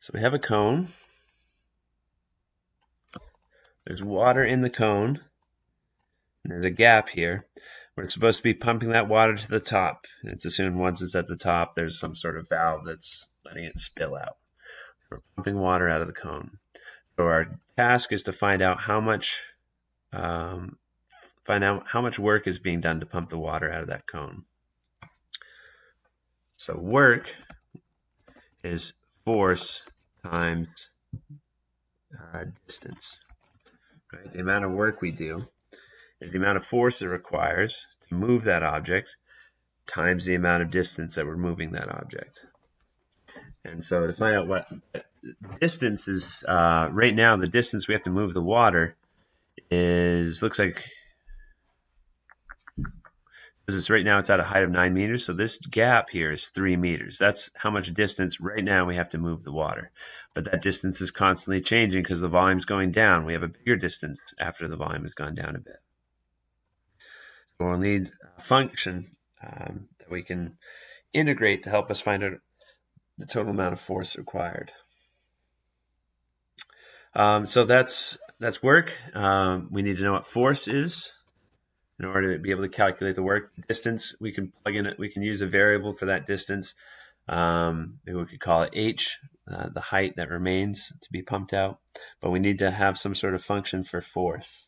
So we have a cone. There's water in the cone. And there's a gap here where it's supposed to be pumping that water to the top. And it's assumed once it's at the top, there's some sort of valve that's letting it spill out. We're pumping water out of the cone. So our task is to find out how much work is being done to pump the water out of that cone. So work is force times distance. Right? The amount of work we do is the amount of force it requires to move that object times the amount of distance that we're moving that object. And so to find out what distance is, right now the distance we have to move the water is, looks like, right now it's at a height of 9 meters, so this gap here is 3 meters. That's how much distance right now we have to move the water. But that distance is constantly changing because the volume's going down. We have a bigger distance after the volume has gone down a bit. So we'll need a function that we can integrate to help us find out the total amount of force required. So that's work. We need to know what force is in order to be able to calculate the work. The distance, we can plug in it. We can use a variable for that distance. Maybe we could call it h, the height that remains to be pumped out. But we need to have some sort of function for force.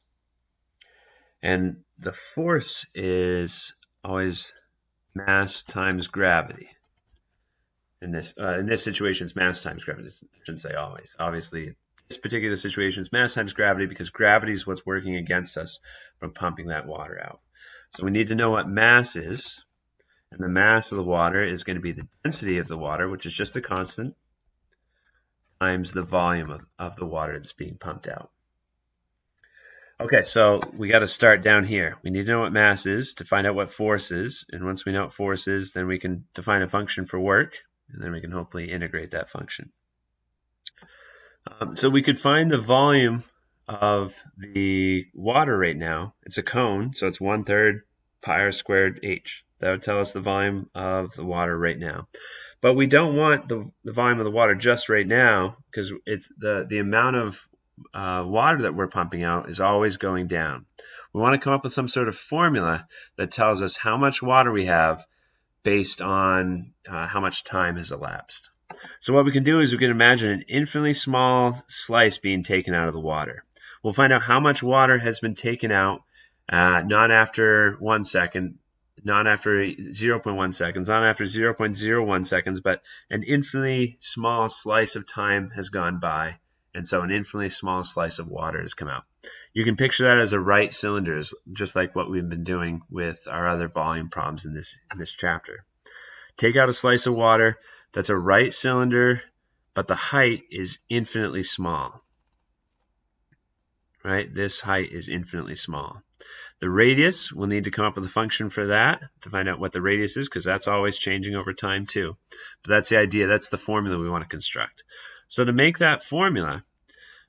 And the force is always mass times gravity. In this situation, it's mass times gravity. I shouldn't say always. Obviously, in this particular situation, it's mass times gravity because gravity is what's working against us from pumping that water out. So we need to know what mass is. And the mass of the water is going to be the density of the water, which is just a constant, times the volume of the water that's being pumped out. Okay, so we got to start down here. We need to know what mass is to find out what force is. And once we know what force is, then we can define a function for work. And then we can hopefully integrate that function. So we could find the volume of the water right now. It's a cone, so it's 1/3 pi r squared h. That would tell us the volume of the water right now. But we don't want the volume of the water just right now, because it's the amount of water that we're pumping out is always going down. We want to come up with some sort of formula that tells us how much water we have based on how much time has elapsed. So what we can do is we can imagine an infinitely small slice being taken out of the water. We'll find out how much water has been taken out, not after 1 second, not after 0.1 seconds, not after 0.01 seconds, but an infinitely small slice of time has gone by, and so an infinitely small slice of water has come out. You can picture that as a right cylinder, just like what we've been doing with our other volume problems in this chapter. Take out a slice of water. That's a right cylinder, but the height is infinitely small. Right? This height is infinitely small. The radius, we'll need to come up with a function for that to find out what the radius is, because that's always changing over time too. But that's the idea. That's the formula we want to construct. So to make that formula,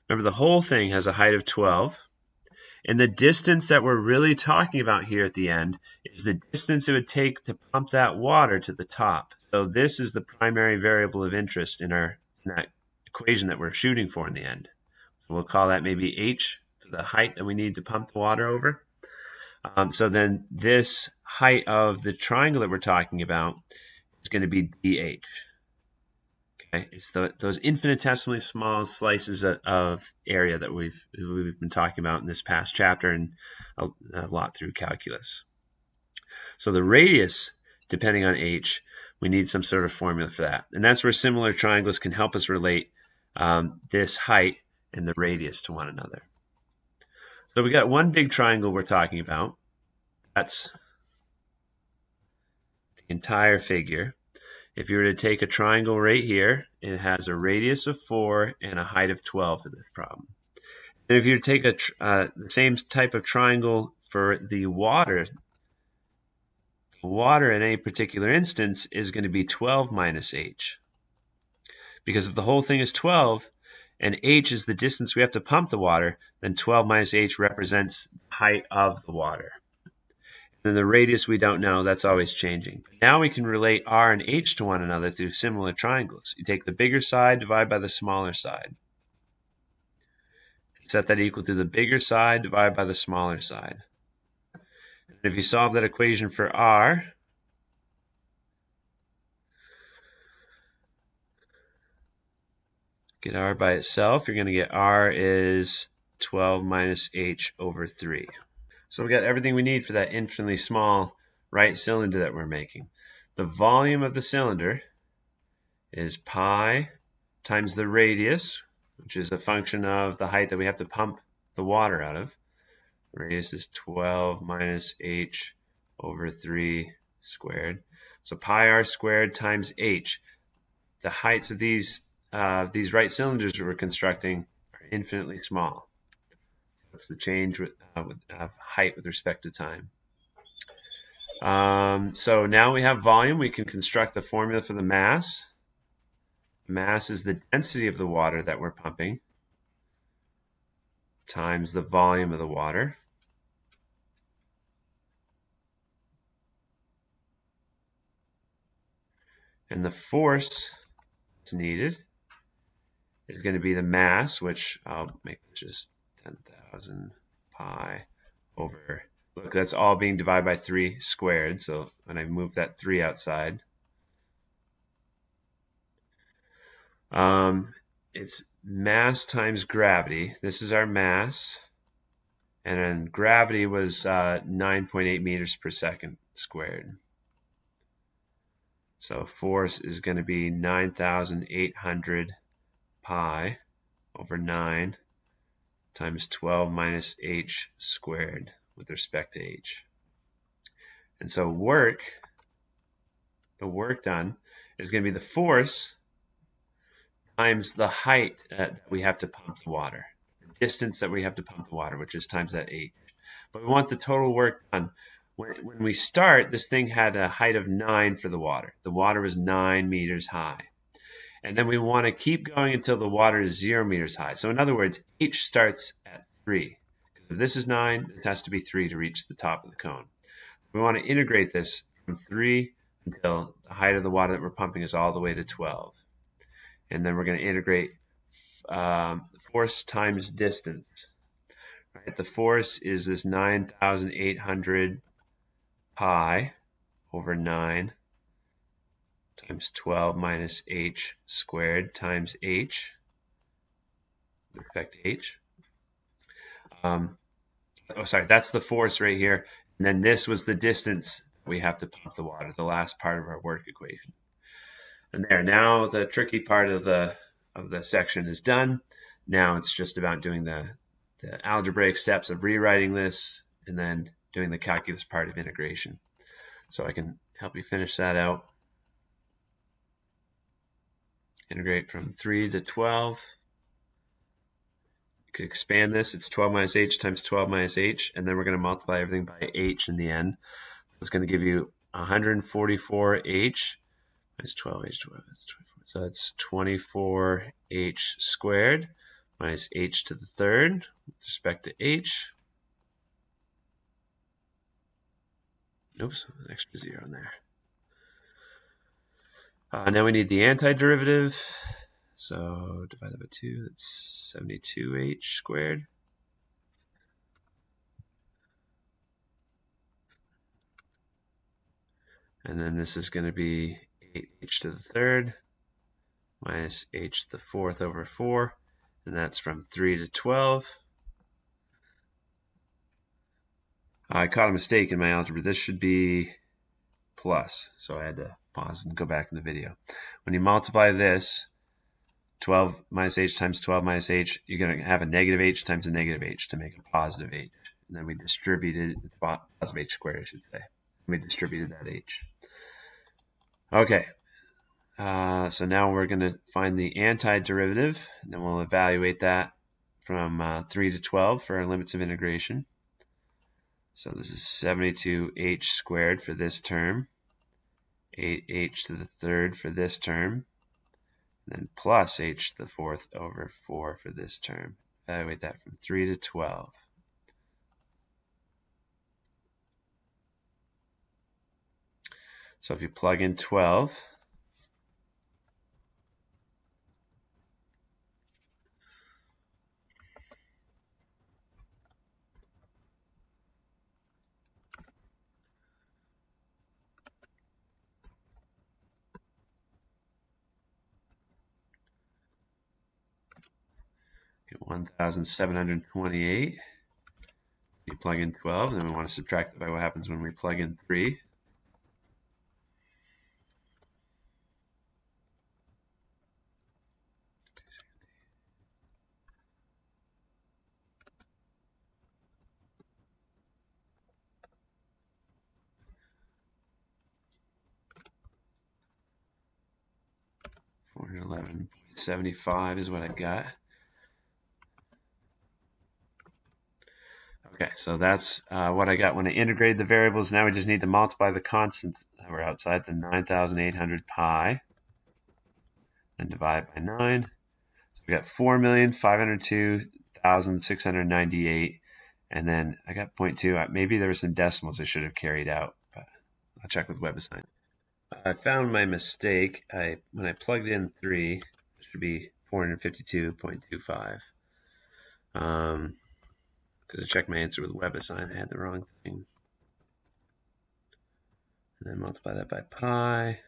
remember the whole thing has a height of 12. And the distance that we're really talking about here at the end is the distance it would take to pump that water to the top. So this is the primary variable of interest in that equation that we're shooting for in the end. So we'll call that maybe h, for the height that we need to pump the water over. So then this height of the triangle that we're talking about is going to be dh. Okay, it's those infinitesimally small slices of area that we've been talking about in this past chapter and a lot through calculus. So the radius, depending on h, we need some sort of formula for that. And that's where similar triangles can help us relate this height and the radius to one another. So we got one big triangle we're talking about. That's the entire figure. If you were to take a triangle right here, it has a radius of 4 and a height of 12 for this problem. And if you take the same type of triangle for the water in any particular instance is going to be 12 minus h. Because if the whole thing is 12 and h is the distance we have to pump the water, then 12 minus h represents the height of the water. then the radius we don't know, that's always changing. But now we can relate r and h to one another through similar triangles. You take the bigger side, divide by the smaller side. Set that equal to the bigger side, divide by the smaller side. And if you solve that equation for r, get r by itself, you're going to get r is 12 minus h over 3. So we got everything we need for that infinitely small right cylinder that we're making. The volume of the cylinder is pi times the radius, which is a function of the height that we have to pump the water out of. The radius is 12 minus h over 3 squared. So pi r squared times h. The heights of these right cylinders we're constructing are infinitely small. That's the change of height with respect to time. So now we have volume. We can construct the formula for the mass. Mass is the density of the water that we're pumping times the volume of the water. And the force that's needed is going to be the mass, which I'll make just 10,000 pi over, look, that's all being divided by 3 squared. So when I move that 3 outside, it's mass times gravity. This is our mass. And then gravity was 9.8 meters per second squared. So force is going to be 9,800 pi over 9 times 12 minus h squared with respect to h. And so the work done is going to be the force times the height that we have to pump the water, the distance that we have to pump the water, which is times that h. But we want the total work done. When we start, this thing had a height of 9 for the water. The water was 9 meters high. And then we want to keep going until the water is 0 meters high. So in other words, h starts at 3. If this is 9, it has to be 3 to reach the top of the cone. We want to integrate this from 3 until the height of the water that we're pumping is all the way to 12. And then we're going to integrate force times distance. Right? The force is this 9,800 pi over 9 times 12 minus h squared times h with respect to h. That's the force right here. And then this was the distance we have to pump the water, the last part of our work equation. And there, now the tricky part of the section is done. Now it's just about doing the algebraic steps of rewriting this and then doing the calculus part of integration. So I can help you finish that out. Integrate from 3 to 12. You could expand this. It's 12 minus h times 12 minus h, and then we're going to multiply everything by h in the end. It's going to give you 144h minus 12h, 12, that's 24. So that's 24h squared minus h to the third with respect to h. Oops, an extra 0 in there. Now we need the antiderivative. So divide that by 2, that's 72h squared. And then this is going to be 8h to the third minus h to the fourth over 4. And that's from 3 to 12. I caught a mistake in my algebra. This should be plus. So I had to pause and go back in the video. When you multiply this, 12 minus h times 12 minus h, you're going to have a negative h times a negative h to make a positive h. And then we distributed, positive h squared, I should say. We distributed that h. Okay. So now we're going to find the antiderivative, and then we'll evaluate that from 3 to 12 for our limits of integration. So this is 72h squared for this term, 8h to the third for this term, and then plus h to the fourth over 4 for this term. Evaluate that from 3 to 12. So if you plug in 12, get 1,728. You plug in 12, and then we want to subtract that by what happens when we plug in 3. $411.75 is what I got. Okay, so that's what I got when I integrated the variables. Now we just need to multiply the constant that we're outside, the 9,800 pi, and divide by 9. So we got 4,502,698, and then I got 0.2. Maybe there were some decimals I should have carried out, but I'll check with WebAssign. I found my mistake. When I plugged in 3, it should be 452.25. Because I checked my answer with WebAssign, I had the wrong thing. And then multiply that by pi.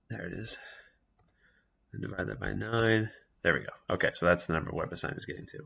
There it is. And divide that by 9. There we go. Okay, so that's the number WebAssign is getting to.